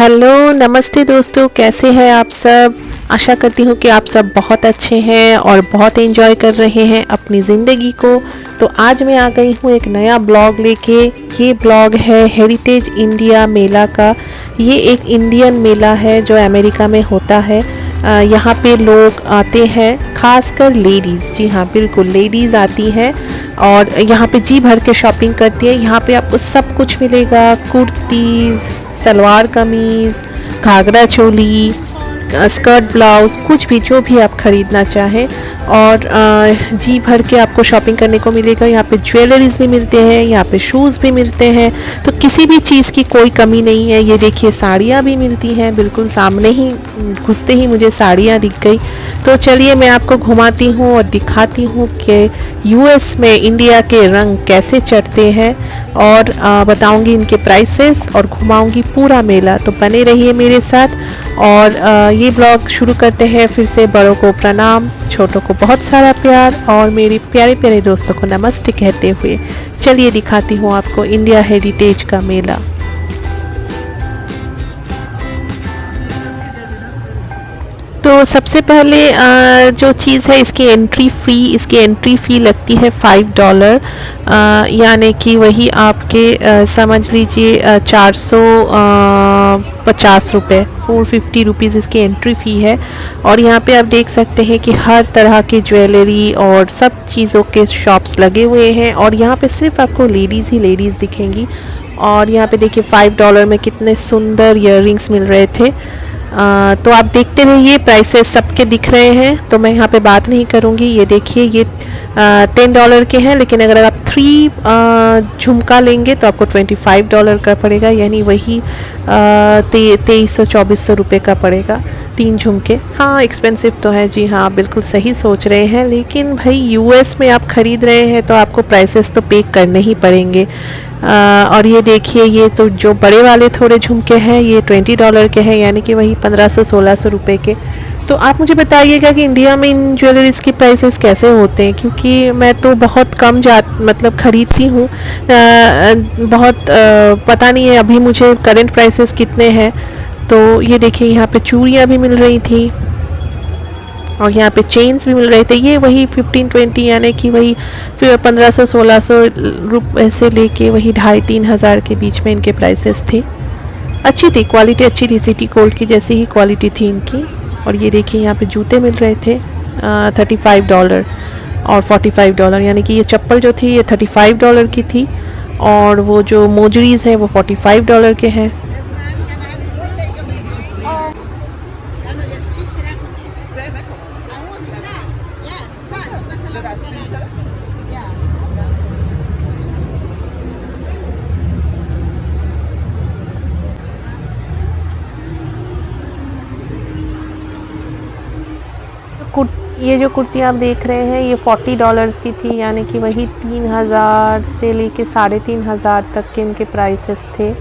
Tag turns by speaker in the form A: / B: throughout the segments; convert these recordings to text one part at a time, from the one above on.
A: Hello नमस्ते दोस्तों, कैसे हैं आप सब। आशा करती हूँ कि आप सब बहुत अच्छे हैं और बहुत एंजॉय कर रहे हैं अपनी ज़िंदगी को। तो आज मैं आ गई हूँ एक नया ब्लॉग लेके। ये ब्लॉग है हेरिटेज इंडिया मेला का। ये एक इंडियन मेला है जो अमेरिका में होता है। यहाँ पे लोग आते हैं, खासकर लेडीज़। जी हाँ, बिल्कुल लेडीज़ आती हैं और यहाँ पे जी भर के शॉपिंग करती है। यहाँ पे आपको सब कुछ मिलेगा, कुर्तीज़, सलवार कमीज़, घाघरा चोली, स्कर्ट ब्लाउज़, कुछ भी जो भी आप ख़रीदना चाहें और जी भर के आपको शॉपिंग करने को मिलेगा। यहाँ पे ज्वेलरीज भी मिलते हैं, यहाँ पे शूज़ भी मिलते हैं, तो किसी भी चीज़ की कोई कमी नहीं है। ये देखिए साड़ियाँ भी मिलती हैं, बिल्कुल सामने ही घुसते ही मुझे साड़ियाँ दिख गई। तो चलिए मैं आपको घुमाती हूँ और दिखाती हूँ कि यूएस में इंडिया के रंग कैसे चढ़ते हैं और बताऊँगी इनके प्राइसेस और घुमाऊँगी पूरा मेला। तो बने रहिए मेरे साथ और ये ब्लॉग शुरू करते हैं फिर से। बड़ों को प्रणाम, छोटों को बहुत सारा प्यार और मेरे प्यारे प्यारे दोस्तों को नमस्ते कहते हुए चलिए दिखाती हूँ आपको इंडिया हेरिटेज का मेला। तो सबसे पहले जो चीज़ है इसकी एंट्री फ़ी लगती है $5, यानी कि वही आपके समझ लीजिए 450 रुपये, 450 इसकी एंट्री फ़ी है। और यहाँ पे आप देख सकते हैं कि हर तरह की ज्वेलरी और सब चीज़ों के शॉप्स लगे हुए हैं और यहाँ पे सिर्फ आपको लेडीज़ ही लेडीज़ दिखेंगी। और यहाँ पे देखिए $5 में कितने सुंदर इयररिंग्स मिल रहे थे। तो आप देखते रहिए, प्राइसेस सबके दिख रहे हैं तो मैं यहाँ पे बात नहीं करूँगी। ये देखिए ये $10 के हैं, लेकिन अगर आप 3 झुमका लेंगे तो आपको $25 का पड़ेगा, यानी वही 2300-2400 रुपये का पड़ेगा 3 झुमके। हाँ एक्सपेंसिव तो है, जी हाँ बिल्कुल सही सोच रहे हैं, लेकिन भाई यूएस में आप ख़रीद रहे हैं तो आपको प्राइसेस तो पे करने ही पड़ेंगे। और ये देखिए ये तो जो बड़े वाले थोड़े झुमके हैं ये $20 के हैं, यानी कि वही 1500-1600 रुपये के। तो आप मुझे बताइएगा कि इंडिया में इन ज्वेलरीज की प्राइसेस कैसे होते हैं, क्योंकि मैं तो बहुत कम मतलब ख़रीदती हूँ। बहुत पता नहीं है अभी मुझे करंट प्राइसेस कितने हैं। तो ये देखिए यहाँ पे चूड़ियाँ भी मिल रही थी और यहाँ पे चेन्स भी मिल रहे थे। ये वही 15-20 यानी कि वही फिर 1500-1600 रुपये से लेके वही 2500-3000 के बीच में इनके प्राइसेस थे। अच्छी थी, क्वालिटी अच्छी थी, सिटी गोल्ड की जैसी ही क्वालिटी थी इनकी। और ये देखिए यहाँ पे जूते मिल रहे थे $35 और $45, यानी कि ये चप्पल जो थी ये $35 की थी और वो जो मोजरीज़ हैं वो $45 के हैं। ये जो कुर्ती आप देख रहे हैं ये $40 की थी, यानी कि वही 3000 से लेके 3500 तक के इनके प्राइसेस थे।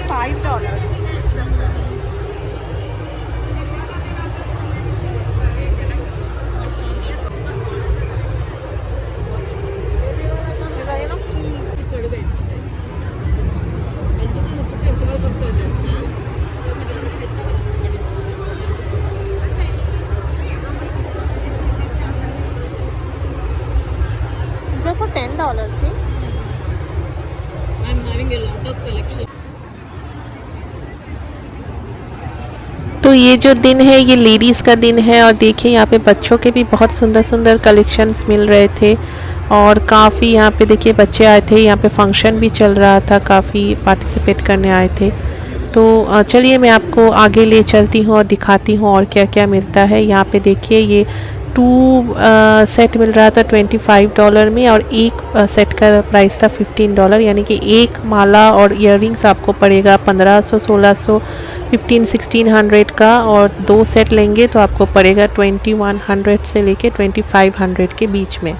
A: $5 for $10. See,
B: I'm having a lot of collection.
A: तो ये जो दिन है ये लेडीज़ का दिन है और देखिए यहाँ पे बच्चों के भी बहुत सुंदर सुंदर कलेक्शंस मिल रहे थे और काफ़ी यहाँ पे देखिए बच्चे आए थे। यहाँ पे फंक्शन भी चल रहा था, काफ़ी पार्टिसिपेट करने आए थे। तो चलिए मैं आपको आगे ले चलती हूँ और दिखाती हूँ और क्या क्या मिलता है। यहाँ पे देखिए ये सेट मिल रहा था $25 में, और एक सेट का प्राइस था $15, यानी कि एक माला और इयररिंग्स आपको पड़ेगा 1500, 1600, 1600 का, और 2 सेट लेंगे तो आपको पड़ेगा 2100 से लेके 2500 के बीच में।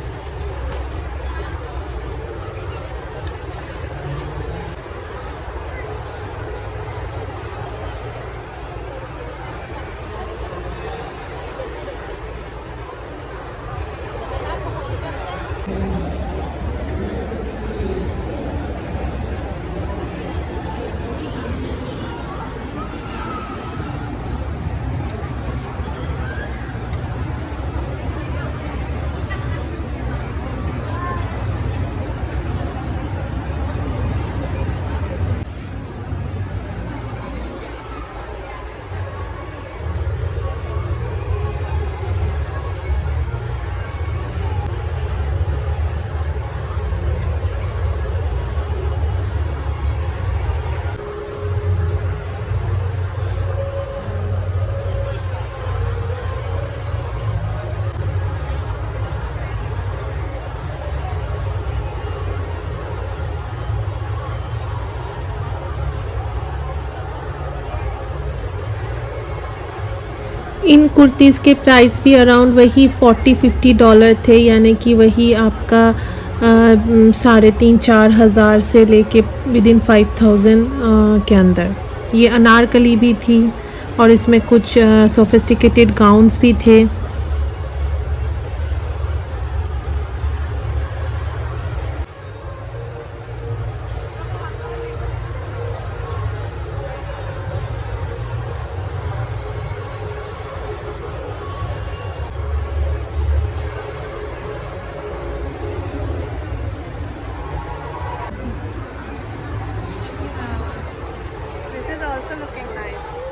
A: इन कुर्तीज़ के प्राइस भी अराउंड वही $40-50 थे, यानी कि वही आपका 3,500-4,000 से लेके विदिन 5,000 के अंदर। ये अनारकली भी थी और इसमें कुछ सोफिस्टिकेटेड गाउन्स भी थे।
B: Also looking nice.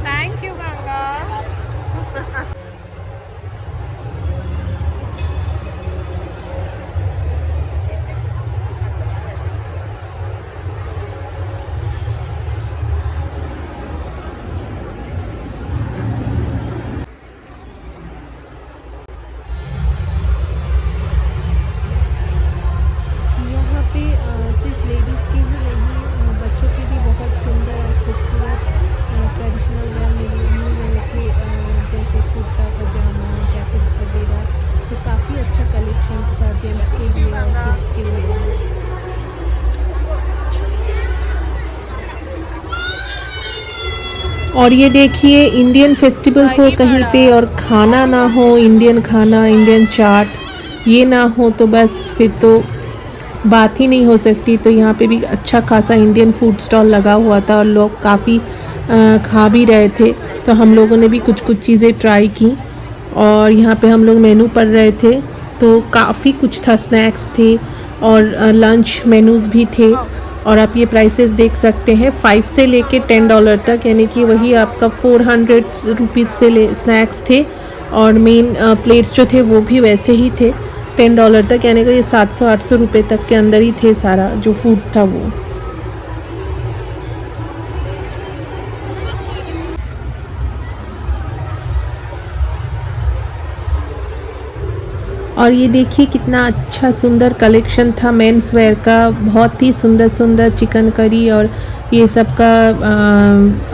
B: Thank you, Ganga. सिर्फ लेडीज़ की ही नहीं, बच्चों की भी बहुत सुंदर और खूबसूरत ट्रेडिशनल वेयर मिली थे, जैसे कुर्ता पजामा, जैकेट्स वगैरह। तो काफ़ी अच्छा कलेक्शन था जेंट्स के लिए और किड्स के लिए। और ये देखिए, इंडियन फेस्टिवल हो कहीं पे और खाना ना हो, इंडियन खाना, इंडियन चाट ये ना हो तो बस फिर तो बात ही नहीं हो सकती। तो यहाँ पे भी अच्छा खासा इंडियन फूड स्टॉल लगा हुआ था और लोग काफ़ी खा भी रहे थे। तो हम लोगों ने भी कुछ कुछ चीज़ें ट्राई की और यहाँ पे हम लोग मेनू पढ़ रहे थे, तो काफ़ी कुछ था, स्नैक्स थे और लंच मेनूज़ भी थे। और आप ये प्राइसेस देख सकते हैं, 5 से लेके $10 तक, यानी कि वही आपका 400 रुपीज़ से ले स्नैक्स थे, और मेन प्लेट्स जो थे वो भी वैसे ही थे $10 तक, यानी कि ये 700-800 रुपये तक के अंदर ही थे सारा जो फूड था वो। और ये देखिए कितना अच्छा सुंदर कलेक्शन था मेंस वेयर का, बहुत ही सुंदर सुंदर चिकन करी और ये सब का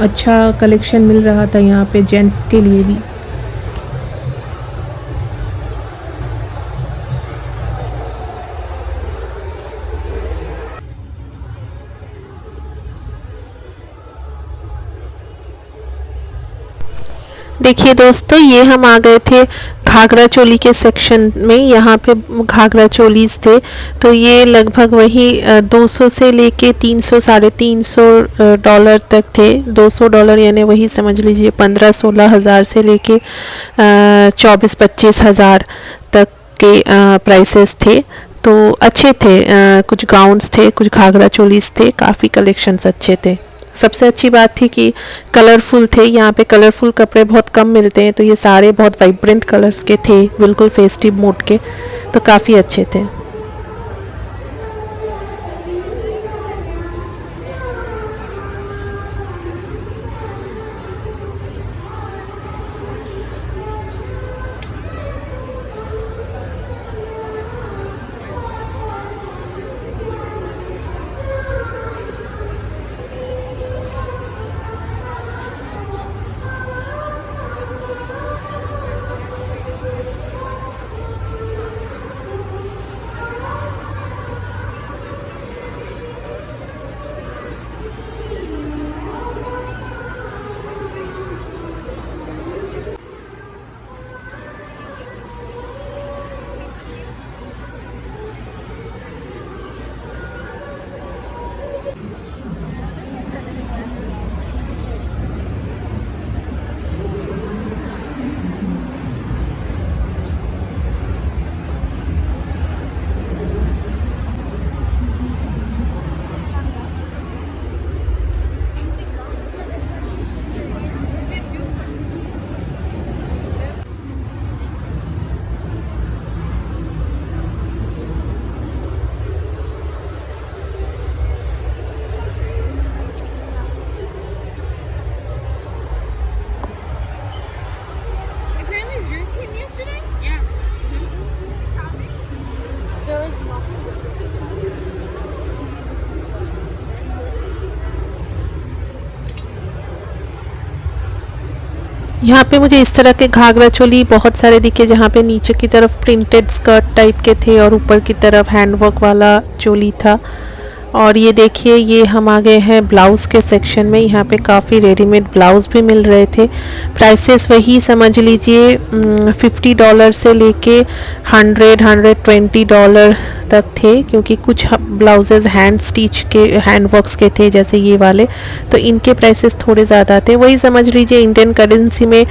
B: अच्छा कलेक्शन मिल रहा था यहाँ पे जेंट्स के लिए भी।
A: देखिए दोस्तों, ये हम आ गए थे घाघरा चोली के सेक्शन में। यहाँ पे घाघरा चोलीज़ थे, तो ये लगभग वही 200 से लेके 300 $350 तक थे। $200 यानी वही समझ लीजिए 15-16 हज़ार से लेके 24-25 हज़ार तक के प्राइसेस थे। तो अच्छे थे, कुछ गाउन्स थे, कुछ घाघरा चोलीज़ थे, काफ़ी कलेक्शंस अच्छे थे। सबसे अच्छी बात थी कि कलरफुल थे। यहाँ पे कलरफुल कपड़े बहुत कम मिलते हैं, तो ये सारे बहुत वाइब्रेंट कलर्स के थे, बिल्कुल फेस्टिव मूड के, तो काफ़ी अच्छे थे। यहाँ पे मुझे इस तरह के घाघरा चोली बहुत सारे दिखे, जहाँ पे नीचे की तरफ प्रिंटेड स्कर्ट टाइप के थे और ऊपर की तरफ हैंडवर्क वाला चोली था। और ये देखिए, ये हम आ गए हैं ब्लाउज़ के सेक्शन में। यहाँ पे काफ़ी रेडीमेड ब्लाउज़ भी मिल रहे थे। प्राइसेस वही समझ लीजिए $50 से लेके 120 डॉलर तक थे, क्योंकि कुछ ब्लाउजेज़ हैंड स्टिच के हैंडवर्क्स के थे जैसे ये वाले, तो इनके प्राइसेस थोड़े ज़्यादा थे। वही समझ लीजिए इंडियन करेंसी में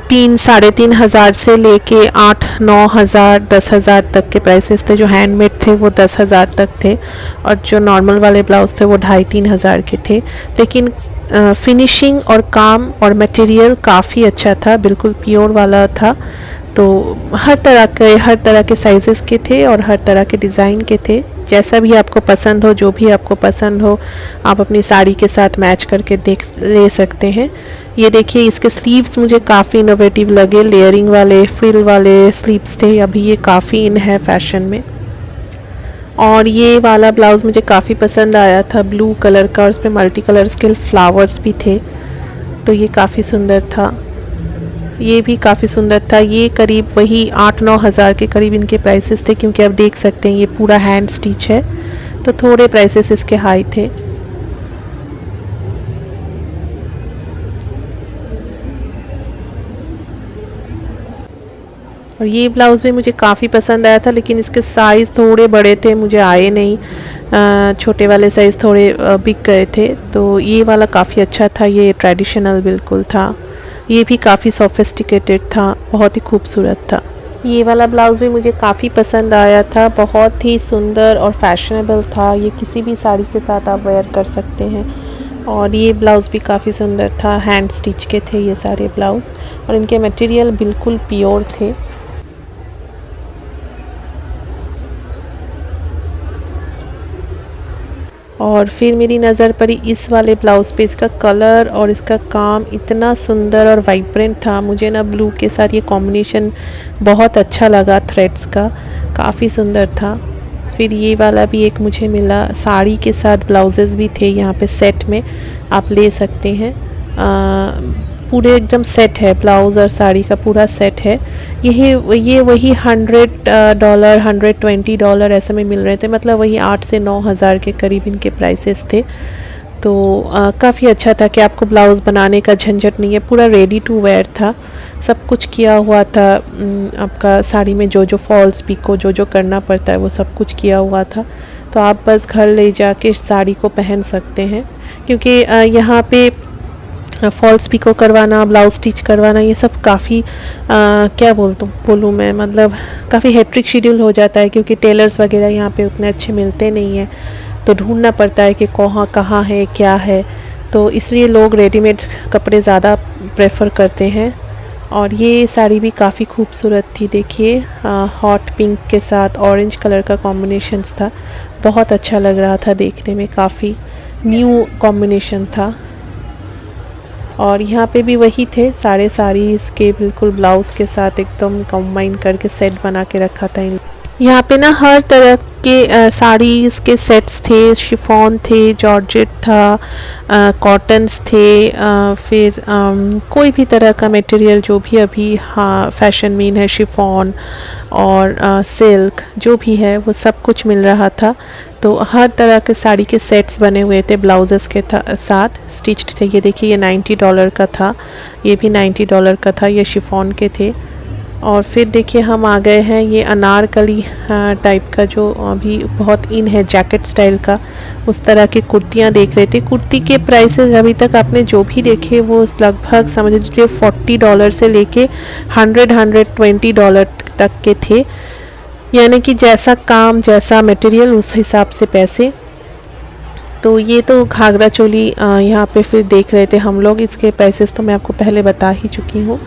A: 3-3.5 हज़ार से लेके 8-9 हज़ार 10 हज़ार तक के प्राइसेस थे। जो हैंडमेड थे वो 10 हज़ार तक थे, और जो नॉर्मल वाले ब्लाउज थे वो 2.5-3 हज़ार के थे। लेकिन फिनिशिंग और काम और मटेरियल काफ़ी अच्छा था, बिल्कुल प्योर वाला था। तो हर तरह के साइज़ेस के थे और हर तरह के डिज़ाइन के थे। जैसा भी आपको पसंद हो, जो भी आपको पसंद हो, आप अपनी साड़ी के साथ मैच करके ले सकते हैं। ये देखिए, इसके स्लीव्स मुझे काफ़ी इनोवेटिव लगे, लेयरिंग वाले फ्रिल वाले स्लीव्स थे। अभी ये काफ़ी इन है फैशन में। और ये वाला ब्लाउज़ मुझे काफ़ी पसंद आया था, ब्लू कलर का, और उस पर मल्टी कलर्स के फ्लावर्स भी थे, तो ये काफ़ी सुंदर था। ये भी काफ़ी सुंदर था। ये करीब वही 8-9 हज़ार के करीब इनके प्राइसेस थे, क्योंकि आप देख सकते हैं ये पूरा हैंड स्टिच है, तो थोड़े प्राइसेस इसके हाई थे। और ये ब्लाउज़ भी मुझे काफ़ी पसंद आया था, लेकिन इसके साइज़ थोड़े बड़े थे, मुझे आए नहीं। छोटे वाले साइज़ थोड़े बिक गए थे। तो ये वाला काफ़ी अच्छा था, ये ट्रेडिशनल बिल्कुल था। ये भी काफ़ी सोफिस्टिकेटेड था, बहुत ही खूबसूरत था। ये वाला ब्लाउज़ भी मुझे काफ़ी पसंद आया था, बहुत ही सुंदर और फैशनेबल था। ये किसी भी साड़ी के साथ आप वेयर कर सकते हैं। और ये ब्लाउज़ भी काफ़ी सुंदर था, हैंड स्टिच के थे ये सारे ब्लाउज़, और इनके मटेरियल बिल्कुल प्योर थे। और फिर मेरी नज़र पड़ी इस वाले ब्लाउज़ पे। इसका कलर और इसका काम इतना सुंदर और वाइब्रेंट था, मुझे ना ब्लू के साथ ये कॉम्बिनेशन बहुत अच्छा लगा, थ्रेड्स का काफ़ी सुंदर था। फिर ये वाला भी एक मुझे मिला, साड़ी के साथ ब्लाउजेज़ भी थे यहाँ पे, सेट में आप ले सकते हैं। पूरे एकदम सेट है, ब्लाउज़ और साड़ी का पूरा सेट है। ये वही $100 $120 ऐसे में मिल रहे थे, मतलब वही 8 से 9 हज़ार के करीब इनके प्राइसेस थे। तो काफ़ी अच्छा था कि आपको ब्लाउज़ बनाने का झंझट नहीं है, पूरा रेडी टू वेयर था, सब कुछ किया हुआ था। आपका साड़ी में जो फॉल्स पिको जो करना पड़ता है वो सब कुछ किया हुआ था, तो आप बस घर ले जाके साड़ी को पहन सकते हैं। क्योंकि यहाँ पे फॉल्स पिको करवाना, ब्लाउज स्टिच करवाना, ये सब काफ़ी क्या बोलूँ मैं, मतलब काफ़ी हेक्टिक शेड्यूल हो जाता है, क्योंकि टेलर्स वगैरह यहाँ पे उतने अच्छे मिलते नहीं हैं, तो ढूंढना पड़ता है कि कहाँ है क्या है। तो इसलिए लोग रेडीमेड कपड़े ज़्यादा प्रेफर करते हैं। और ये साड़ी भी काफ़ी खूबसूरत थी, देखिए हॉट पिंक के साथ ऑरेंज कलर का कॉम्बिनेशंस था, बहुत अच्छा लग रहा था देखने में, काफ़ी न्यू कॉम्बिनेशन था। और यहाँ पे भी वही थे, सारे साड़ीज़ के बिल्कुल ब्लाउज़ के साथ एकदम कंबाइन करके सेट बना के रखा था। यहाँ पे ना हर तरह के साड़ीज़ के सेट्स थे, शिफॉन थे, जॉर्जेट था, कॉटन्स थे, फिर कोई भी तरह का मटेरियल जो भी अभी फैशन में है, शिफॉन और सिल्क जो भी है वो सब कुछ मिल रहा था। तो हर तरह के साड़ी के सेट्स बने हुए थे ब्लाउजेस के साथ स्टिच्ड थे। ये देखिए, ये $90 का था, ये भी $90 का था, ये शिफॉन के थे। और फिर देखिए हम आ गए हैं ये अनारकली टाइप का, जो अभी बहुत इन है, जैकेट स्टाइल का, उस तरह की कुर्तियाँ देख रहे थे। कुर्ती के प्राइसेस अभी तक आपने जो भी देखे वो लगभग समझ लीजिए $40 से लेके $120 तक के थे, यानी कि जैसा काम जैसा मटेरियल उस हिसाब से पैसे। तो ये तो घाघरा चोली यहाँ पे फिर देख रहे थे हम लोग, इसके प्राइसेस तो मैं आपको पहले बता ही चुकी हूँ।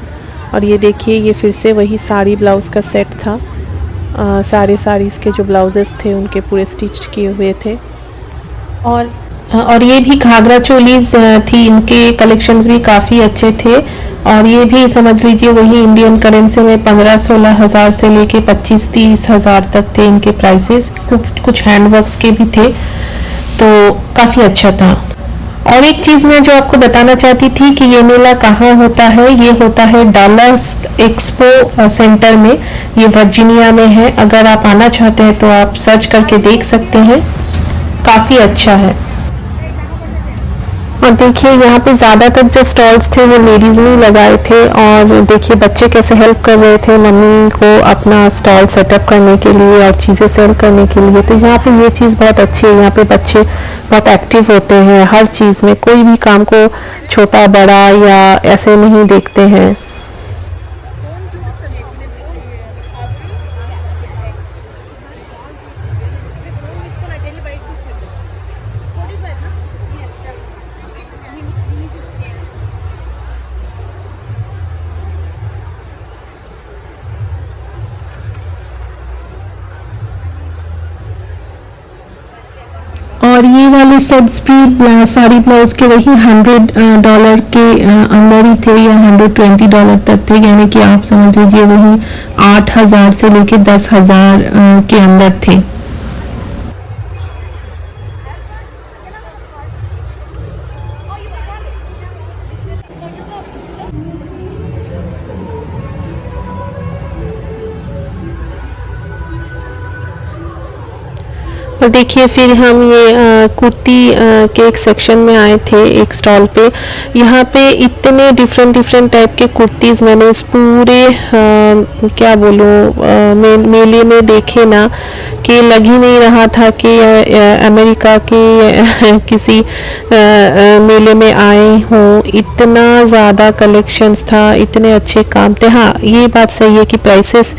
A: और ये देखिए, ये फिर से वही साड़ी ब्लाउज़ का सेट था, सारे साड़ीज़ के जो ब्लाउजेस थे उनके पूरे स्टिच किए हुए थे। और ये भी घाघरा चोलीज थी, इनके कलेक्शंस भी काफ़ी अच्छे थे। और ये भी समझ लीजिए वही इंडियन करेंसी में 15-16 हज़ार से लेके 25-30 हज़ार तक थे इनके प्राइसेस। कुछ हैंडवर्क्स के भी थे, तो काफ़ी अच्छा था।
B: और एक चीज़ मैं जो आपको बताना चाहती थी कि ये मेला कहाँ होता है, ये होता है डॉलर्स एक्सपो सेंटर में, ये वर्जीनिया में है। अगर आप आना चाहते हैं तो आप सर्च करके देख सकते हैं, काफ़ी अच्छा है। और देखिए यहाँ पे ज़्यादातर जो स्टॉल्स थे वो लेडीज़ ने लगाए थे, और देखिए बच्चे कैसे हेल्प कर रहे थे मम्मी को अपना स्टॉल सेटअप करने के लिए और चीज़ें सेल करने के लिए। तो यहाँ पे ये चीज़ बहुत अच्छी है, यहाँ पे बच्चे बहुत एक्टिव होते हैं हर चीज़ में, कोई भी काम को छोटा बड़ा या ऐसे नहीं देखते हैं। और ये वाले सेट्स भी साड़ी ब्लाउज के वही $100 के अंदर ही थे, या $120 तक थे, यानी कि आप समझ लीजिए वही 8,000 से लेके 10,000 के अंदर थे। और देखिए फिर हम ये कुर्ती के एक सेक्शन में आए थे, एक स्टॉल पे। यहाँ पे इतने डिफरेंट टाइप के कुर्तीज़ मैंने इस पूरे क्या बोलूँ मेले में देखे ना, कि लग ही नहीं रहा था कि अमेरिका के किसी मेले में आए हों। इतना ज़्यादा कलेक्शंस था, इतने अच्छे काम थे। हाँ, ये बात सही है कि प्राइसेस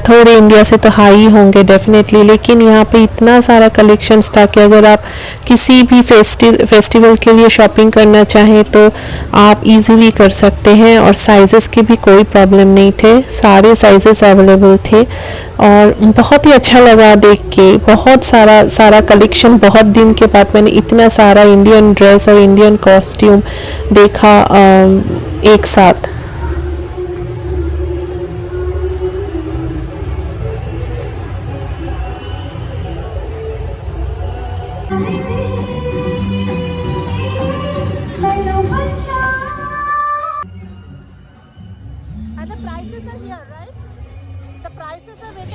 B: थोड़े इंडिया से तो हाई होंगे डेफिनेटली, लेकिन यहाँ पे इतना सारा कलेक्शंस था कि अगर आप किसी भी फेस्टिवल के लिए शॉपिंग करना चाहें तो आप इजीली कर सकते हैं। और साइजेस की भी कोई प्रॉब्लम नहीं थे, सारे साइजेस अवेलेबल थे। और बहुत ही अच्छा लगा देख के, बहुत सारा कलेक्शन। बहुत दिन के बाद मैंने इतना सारा इंडियन ड्रेस और इंडियन कॉस्ट्यूम देखा एक साथ।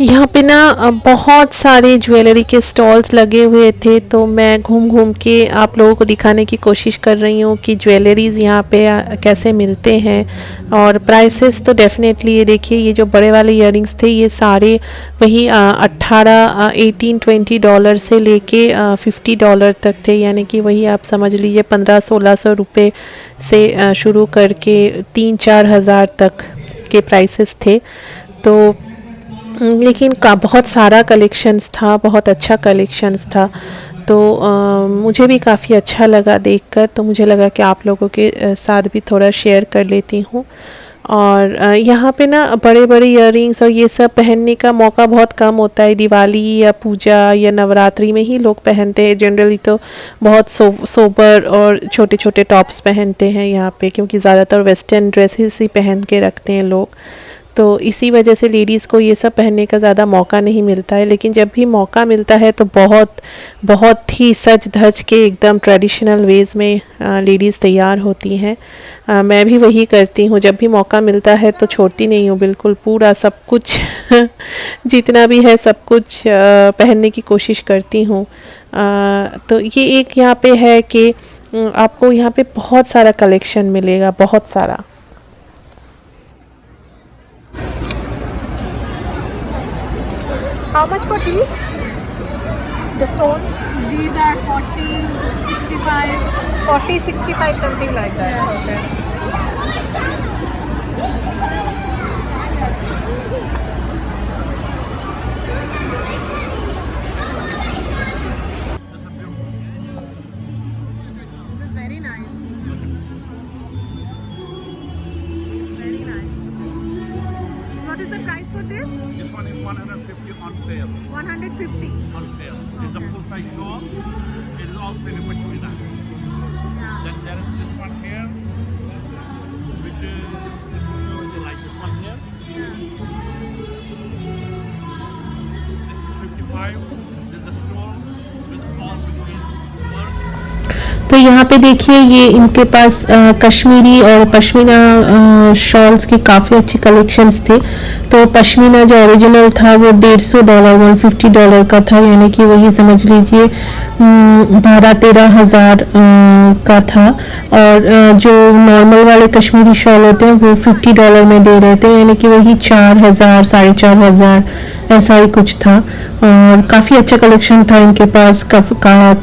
B: यहाँ पे ना बहुत सारे ज्वेलरी के स्टॉल्स लगे हुए थे, तो मैं घूम के आप लोगों को दिखाने की कोशिश कर रही हूँ कि ज्वेलरीज़ यहाँ पे कैसे मिलते हैं। और प्राइसेस तो डेफिनेटली ये देखिए, ये जो बड़े वाले इयररिंग्स थे ये सारे वही 18-20 डॉलर से लेके $50 तक थे, यानी कि वही आप समझ लीजिए 1500-1600 रुपये से शुरू करके 3-4 हज़ार तक के प्राइसेस थे। तो लेकिन का बहुत सारा कलेक्शंस था, बहुत अच्छा कलेक्शंस था। तो मुझे भी काफ़ी अच्छा लगा देखकर, तो मुझे लगा कि आप लोगों के साथ भी थोड़ा शेयर कर लेती हूँ। और यहाँ पे ना बड़े बड़े इयररिंग्स और ये सब पहनने का मौका बहुत कम होता है। दिवाली या पूजा या नवरात्रि में ही लोग पहनते हैं जनरली, तो बहुत सोबर और छोटे छोटे टॉप्स पहनते हैं यहाँ पे, क्योंकि ज़्यादातर वेस्टर्न ड्रेसेस ही पहन के रखते हैं लोग। तो इसी वजह से लेडीज़ को ये सब पहनने का ज़्यादा मौका नहीं मिलता है। लेकिन जब भी मौका मिलता है तो बहुत ही सज धज के एकदम ट्रेडिशनल वेज़ में लेडीज़ तैयार होती हैं। मैं भी वही करती हूँ, जब भी मौका मिलता है तो छोड़ती नहीं हूँ बिल्कुल, पूरा सब कुछ जितना भी है सब कुछ पहनने की कोशिश करती हूँ। तो ये एक यहाँ पे है कि आपको यहाँ पे बहुत सारा कलेक्शन मिलेगा, बहुत सारा।
A: How much for these? The stone?
C: These are 40, 65.
A: 40, 65, something like that.
C: Yeah.
A: Okay. This is very nice. Very nice. What is the price for this?
D: This one is 150 on sale.
A: 150.
D: On sale. It's a full size shawl. It is also in a pashmina. Then there is this one here, which is like this one here. This is 55. There's a stone with all between work.
B: तो यहाँ पे देखिए ये इनके पास कश्मीरी और pashmina shawls की काफ़ी अच्छी कलेक्शंस थे। तो पश्मीना जो ओरिजिनल था वो $150 $150 का था, यानी कि वही समझ लीजिए 12-13 हज़ार का था। और जो नॉर्मल वाले कश्मीरी शॉल होते हैं वो $50 में दे रहे थे, यानी कि वही 4,000 4,500 ऐसा ही कुछ था। और काफ़ी अच्छा कलेक्शन था इनके पास,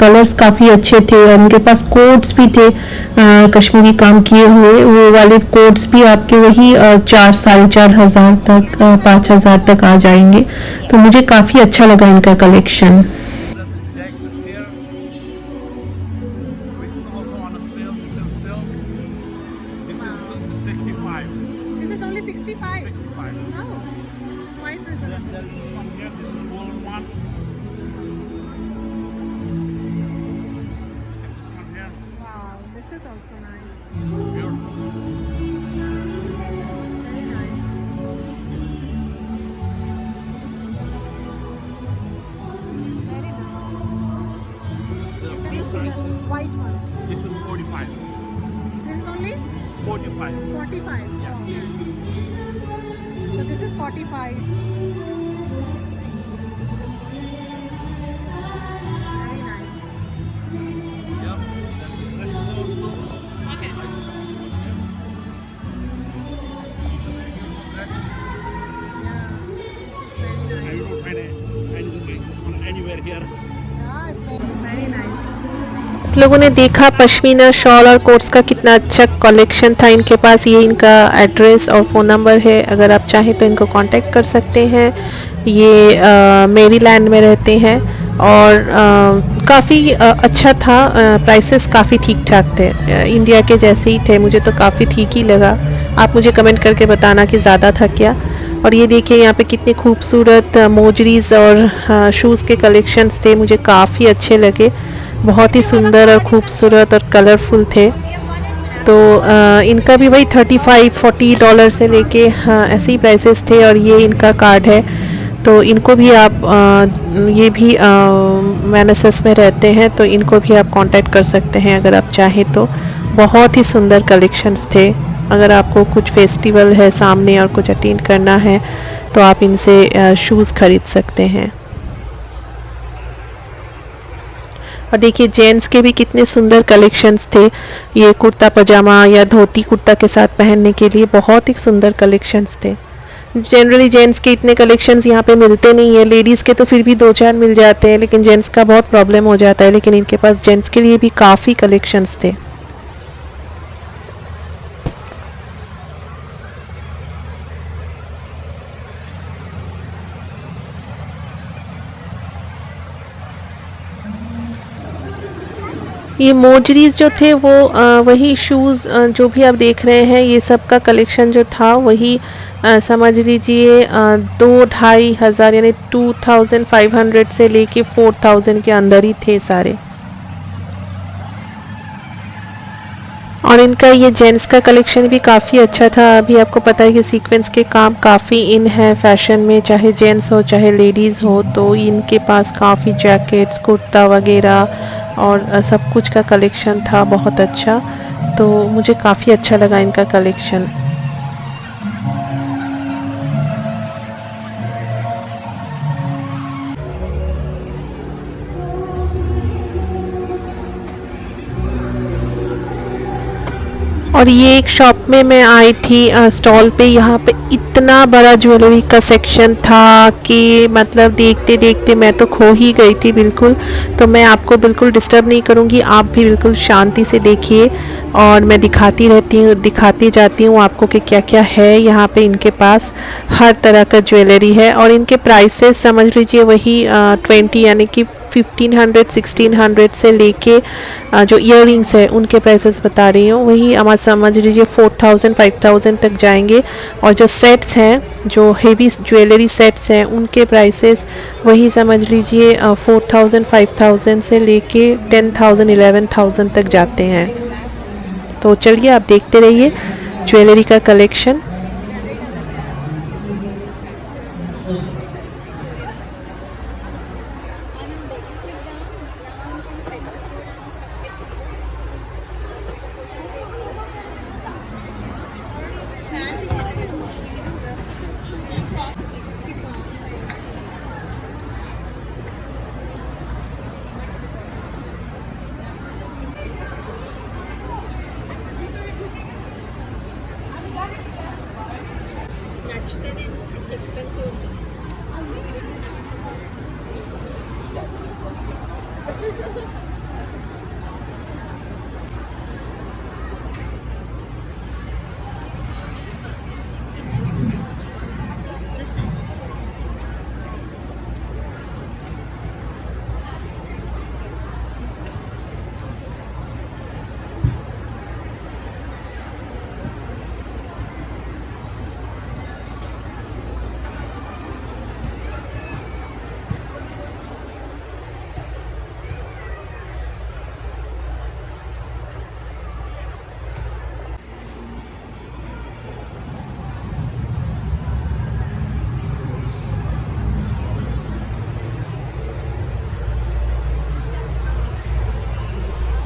B: कलर्स काफ़ी अच्छे थे और इनके पास कोट्स भी थे कश्मीरी काम किए हुए। वो वाले कोट्स भी आपके वही 4-4,500 तक 5,000 तक आ जाएंगे। तो मुझे काफ़ी अच्छा लगा इनका collection.
C: This is only 65. Oh, quite reasonable. Wow, this is also nice. Very nice. Very nice. Can you see this white one?
D: This is 45.
C: This is only
D: 45.
C: 45.
D: Yeah.
C: Oh. So this is 45. Very nice.
D: Yeah. Then the rest also.
C: Okay. Yeah. It's very
D: I
C: nice.
D: don't find anything like this one anywhere here.
C: Yeah, it's very nice.
A: आप लोगों ने देखा pashmina shawl और quotes का कितना अच्छा collection था इनके पास। ये इनका एड्रेस और फ़ोन नंबर है, अगर आप चाहें तो इनको कांटेक्ट कर सकते हैं। ये मेरीलैंड में रहते हैं और काफ़ी अच्छा था। प्राइसेस काफ़ी ठीक ठाक थे, इंडिया के जैसे ही थे। मुझे तो काफ़ी ठीक ही लगा। आप मुझे कमेंट करके बताना कि ज़्यादा था क्या। और ये देखिए यहाँ पे कितने खूबसूरत मोजरीज़ और शूज़ के कलेक्शंस थे, मुझे काफ़ी अच्छे लगे। बहुत ही सुंदर और खूबसूरत और कलरफुल थे। तो इनका भी वही $35-40 से लेके ऐसे ही प्राइसेस थे। और ये इनका कार्ड है, तो इनको भी आप ये भी मैनेसेस में रहते हैं, तो इनको भी आप कांटेक्ट कर सकते हैं अगर आप चाहें तो। बहुत ही सुंदर कलेक्शंस थे। अगर आपको कुछ फेस्टिवल है सामने और कुछ अटेंड करना है तो आप इनसे शूज़ ख़रीद सकते हैं। और देखिए जेंट्स के भी कितने सुंदर कलेक्शंस थे। ये कुर्ता पजामा या धोती कुर्ता के साथ पहनने के लिए बहुत ही सुंदर कलेक्शंस थे। जनरली जेंट्स के इतने कलेक्शंस यहाँ पे मिलते नहीं है। लेडीज़ के तो फिर भी 2-4 मिल जाते हैं, लेकिन जेंट्स का बहुत प्रॉब्लम हो जाता है। लेकिन इनके पास जेंट्स के लिए भी काफ़ी कलेक्शंस थे। ये मोजरीज जो थे वो वही शूज़ जो भी आप देख रहे हैं, ये सब का कलेक्शन जो था वही समझ लीजिए 2-2.5 हज़ार यानी 2500 से लेके 4000 के अंदर ही थे सारे। और इनका ये जेंट्स का कलेक्शन भी काफ़ी अच्छा था। अभी आपको पता है कि सीक्वेंस के काम काफ़ी इन है फैशन में, चाहे जेंट्स हो चाहे लेडीज़ हो। तो इनके पास काफ़ी जैकेट्स कुर्ता वगैरह और सब कुछ का कलेक्शन था बहुत अच्छा। तो मुझे काफ़ी अच्छा लगा इनका कलेक्शन। और ये एक शॉप में मैं आई थी स्टॉल पे। यहाँ पे इतना बड़ा ज्वेलरी का सेक्शन था कि मतलब देखते देखते मैं तो खो ही गई थी बिल्कुल। तो मैं आपको बिल्कुल डिस्टर्ब नहीं करूँगी, आप भी बिल्कुल शांति से देखिए और मैं दिखाती जाती हूँ आपको कि क्या क्या है यहाँ पे। इनके पास हर तरह का ज्वेलरी है और इनके प्राइसेस समझ लीजिए वही 20 यानी कि 1500-1600 से लेके जो इयररिंग्स है उनके प्राइसेस बता रही हूँ, वही हमारा समझ लीजिए 4000-5000 तक जाएंगे। और जो सेट्स हैं, जो हेवी ज्वेलरी सेट्स हैं, उनके प्राइसेस वही समझ लीजिए 4000-5000 से लेके 10,000-11,000 तक जाते हैं। तो चलिए आप देखते रहिए ज्वेलरी का कलेक्शन।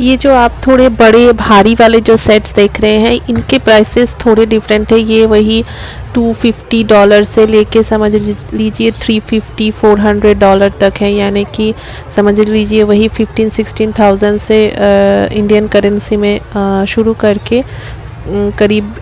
A: ये जो आप थोड़े बड़े भारी वाले जो सेट्स देख रहे हैं इनके प्राइसेस थोड़े डिफरेंट है। ये वही $250 से लेके समझ लीजिए $350-400 तक है, यानी कि समझ लीजिए वही 15-16,000 से इंडियन करेंसी में शुरू करके करीब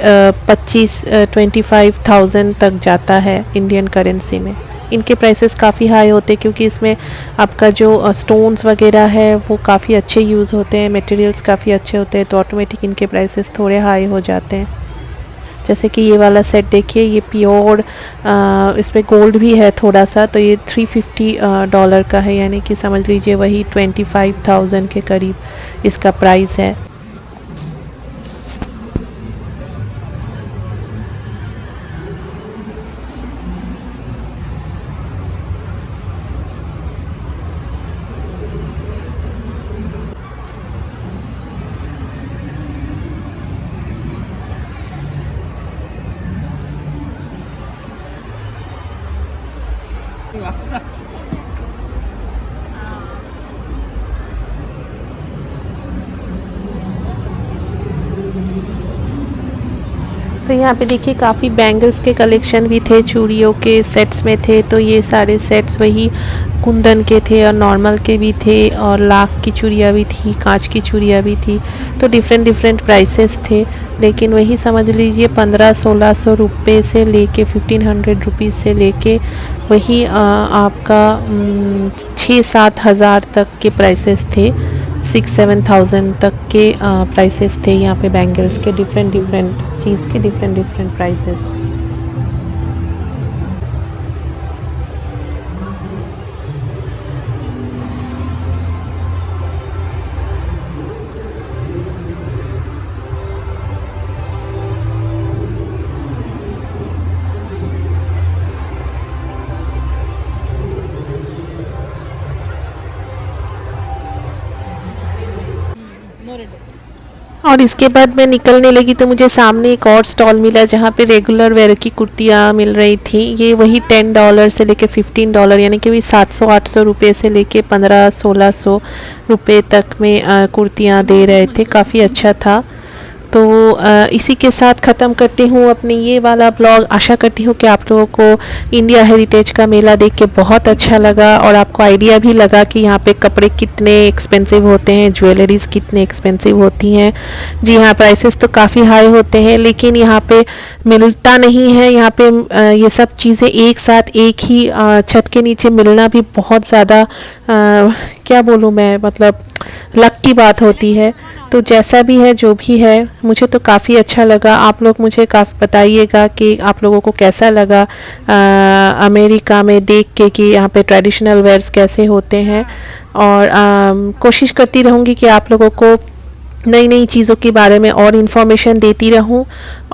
A: 25-25,000 तक जाता है इंडियन करेंसी में। इनके प्राइसेस काफ़ी हाई होते हैं क्योंकि इसमें आपका जो स्टोन्स वगैरह है वो काफ़ी अच्छे यूज़ होते हैं, मटेरियल्स काफ़ी अच्छे होते हैं, तो ऑटोमेटिक इनके प्राइसेस थोड़े हाई हो जाते हैं। जैसे कि ये वाला सेट देखिए, ये प्योर इसमें गोल्ड भी है थोड़ा सा, तो ये $350 का है, यानी कि समझ लीजिए वही 25,000 के करीब इसका प्राइस है। तो यहाँ पे देखिए काफ़ी बैंगल्स के कलेक्शन भी थे, चूड़ियों के सेट्स में थे। तो ये सारे सेट्स वही कुंदन के थे और नॉर्मल के भी थे, और लाख की चूड़ियाँ भी थी, कांच की चूड़ियाँ भी थी। तो डिफरेंट प्राइसेस थे, लेकिन वही समझ लीजिए 1500-1600 रुपये से लेके 1500 रुपीज़ से लेके वही आपका 6-7 हज़ार तक के प्राइसेस थे, 6-7,000 तक के प्राइसेस थे यहाँ पे बैंगल्स के, डिफरेंट चीज़ के डिफरेंट प्राइसेस। और इसके बाद मैं निकलने लगी तो मुझे सामने एक और स्टॉल मिला जहाँ पे रेगुलर वेयर की कुर्तियाँ मिल रही थी। ये वही $10 से लेके $15, यानी कि वही 700-800 रुपये से लेके 1500-1600 रुपये तक में कुर्तियाँ दे रहे थे। काफ़ी अच्छा था। तो इसी के साथ ख़त्म करती हूँ अपनी ये वाला ब्लॉग। आशा करती हूँ कि आप लोगों को इंडिया हेरिटेज का मेला देख के बहुत अच्छा लगा और आपको आइडिया भी लगा कि यहाँ पे कपड़े कितने एक्सपेंसिव होते हैं, ज्वेलरीज़ कितने एक्सपेंसिव होती हैं। जी हाँ, प्राइसेस तो काफ़ी हाई होते हैं, लेकिन यहाँ पे मिलता नहीं है। यहाँ पे ये सब चीज़ें एक साथ एक ही छत के नीचे मिलना भी बहुत ज़्यादा क्या बोलूँ मैं, मतलब लक की बात होती है। तो जैसा भी है, जो भी है, मुझे तो काफ़ी अच्छा लगा। आप लोग मुझे काफ़ी बताइएगा कि आप लोगों को कैसा लगा अमेरिका में देख के कि यहाँ पे ट्रेडिशनल वेयर्स कैसे होते हैं। और कोशिश करती रहूँगी कि आप लोगों को नई नई चीज़ों के बारे में और इन्फॉर्मेशन देती रहूँ।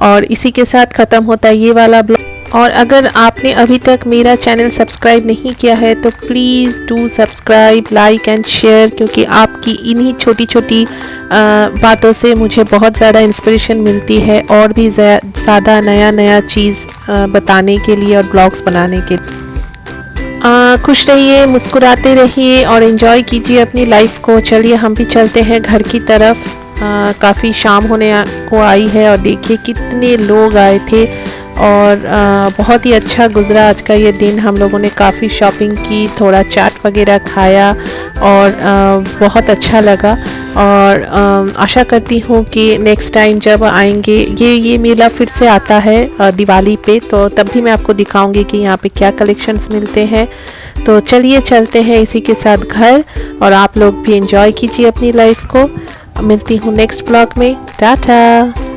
A: और इसी के साथ ख़त्म होता है ये वाला ब्लॉग। और अगर आपने अभी तक मेरा चैनल सब्सक्राइब नहीं किया है तो please do subscribe, like and share, क्योंकि आपकी इन्हीं छोटी छोटी बातों से मुझे बहुत ज़्यादा इंस्पिरेशन मिलती है और भी ज़्यादा नया चीज़ बताने के लिए और ब्लॉग्स बनाने के लिए। खुश रहिए, मुस्कुराते रहिए और एंजॉय कीजिए अपनी लाइफ को। चलिए हम भी चलते हैं घर की तरफ। काफ़ी शाम होने को आई है और देखिए कितने लोग आए थे और बहुत ही अच्छा गुज़रा आज का ये दिन। हम लोगों ने काफ़ी शॉपिंग की, थोड़ा चाट वगैरह खाया और बहुत अच्छा लगा। और आशा करती हूँ कि नेक्स्ट टाइम जब आएंगे, ये मेला फिर से आता है दिवाली पे, तो तब भी मैं आपको दिखाऊंगी कि यहाँ पे क्या कलेक्शंस मिलते हैं। तो चलिए चलते हैं इसी के साथ घर, और आप लोग भी एंजॉय कीजिए अपनी लाइफ को। मिलती हूँ नेक्स्ट ब्लॉग में। टाटा।